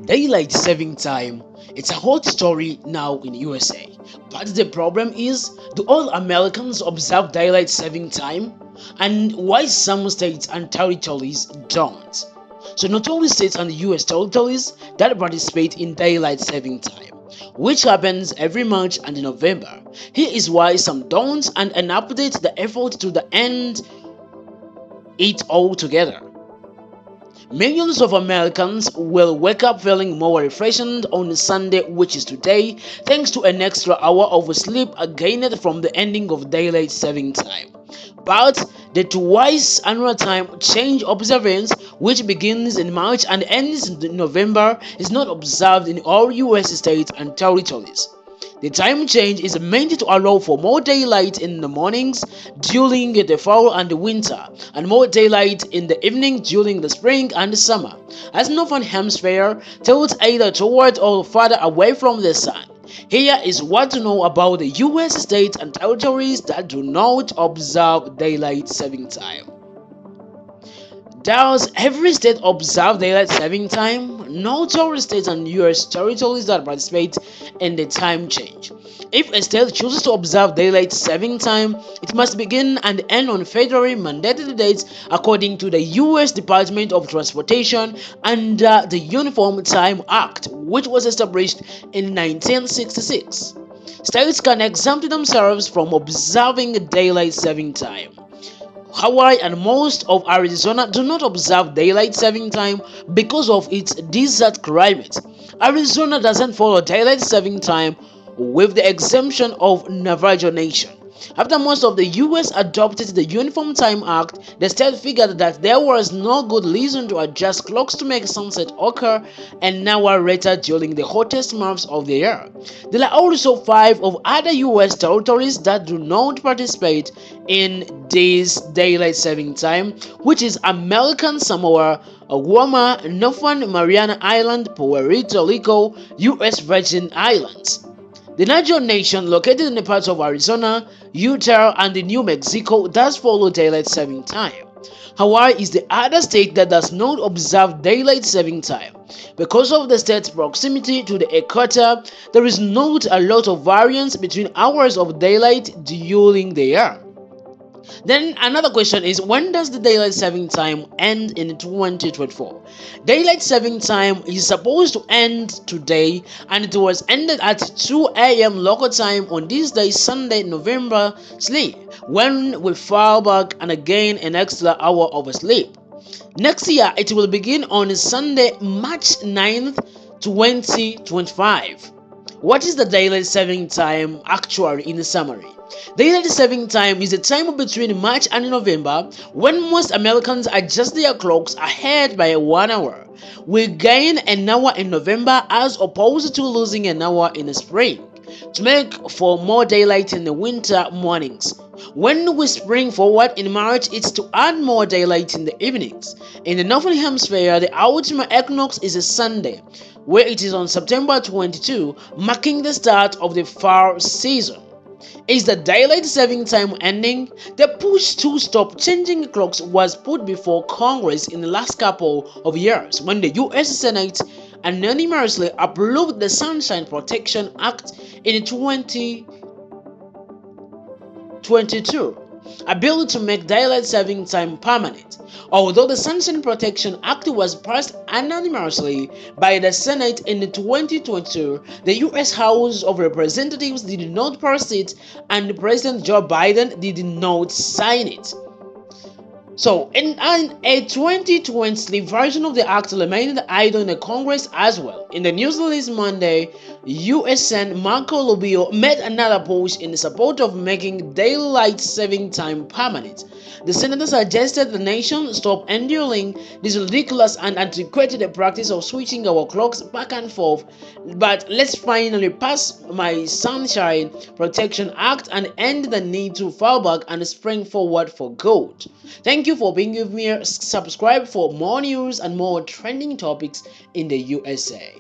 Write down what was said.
Daylight saving time. It's a hot story now in USA. But the problem is, do all Americans observe daylight saving time? And why some states and territories don't? So not only states and US territories that participate in daylight saving time, which happens every March and November. Here is why some don't and an update the effort to the end it all together. Millions of Americans will wake up feeling more refreshed on Sunday, which is today, thanks to an extra hour of sleep gained from the ending of daylight saving time. But the twice annual time change observance, which begins in March and ends in November, is not observed in all US states and territories. The time change is meant to allow for more daylight in the mornings during the fall and the winter, and more daylight in the evening during the spring and the summer, as Northern Hemisphere tilts either toward or further away from the sun. Here is what to know about the US states and territories that do not observe daylight saving time. Does every state observe daylight saving time? Not all states and US territories that participate in the time change. If a state chooses to observe daylight saving time, it must begin and end on federally mandated dates according to the US Department of Transportation under the Uniform Time Act, which was established in 1966. States can exempt themselves from observing daylight saving time. Hawaii and most of Arizona do not observe daylight saving time because of its desert climate. Arizona doesn't follow daylight saving time with the exemption of Navajo Nation. After most of the US adopted the Uniform Time Act, the state figured that there was no good reason to adjust clocks to make sunset occur an hour later during the hottest months of the year. There are also 5 of other US territories that do not participate in this daylight saving time, which is American Samoa, Guam, Northern Mariana Island, Puerto Rico, US Virgin Islands. The Navajo Nation, located in the parts of Arizona, Utah, and New Mexico, does follow daylight saving time. Hawaii is the other state that does not observe daylight saving time. Because of the state's proximity to the equator, there is not a lot of variance between hours of daylight during the year. Then another question is, when does the daylight saving time end in 2024? Daylight saving time is supposed to end today, and it was ended at 2 a.m. local time on this day, Sunday, November 3, when we fall back and again an extra hour of sleep. Next year it will begin on Sunday, March 9th, 2025. What is the daylight saving time actually in summary? Daylight saving time is the time between March and November when most Americans adjust their clocks ahead by 1 hour. We gain an hour in November as opposed to losing an hour in the spring, to make for more daylight in the winter mornings. When we spring forward in March, it's to add more daylight in the evenings. In the Northern Hemisphere, the ultimate equinox is a Sunday, where it is on September 22, marking the start of the fall season. Is the daylight saving time ending? The push to stop changing clocks was put before Congress in the last couple of years when the US Senate unanimously approved the Sunshine Protection Act in 2022, a bill to make daylight saving time permanent. Although the Sunshine Protection Act was passed unanimously by the Senate in 2022, the US House of Representatives did not pass it, and President Joe Biden did not sign it. So, in a 2020 version of the act remained idle in the Congress as well. In the news release Monday, US Senator Marco Rubio made another push in support of making daylight saving time permanent. The senator suggested the nation stop enduring this ridiculous and antiquated practice of switching our clocks back and forth, but let's finally pass my Sunshine Protection Act and end the need to fall back and spring forward for good. Thank you for being with me. Subscribe for more news and more trending topics in the USA.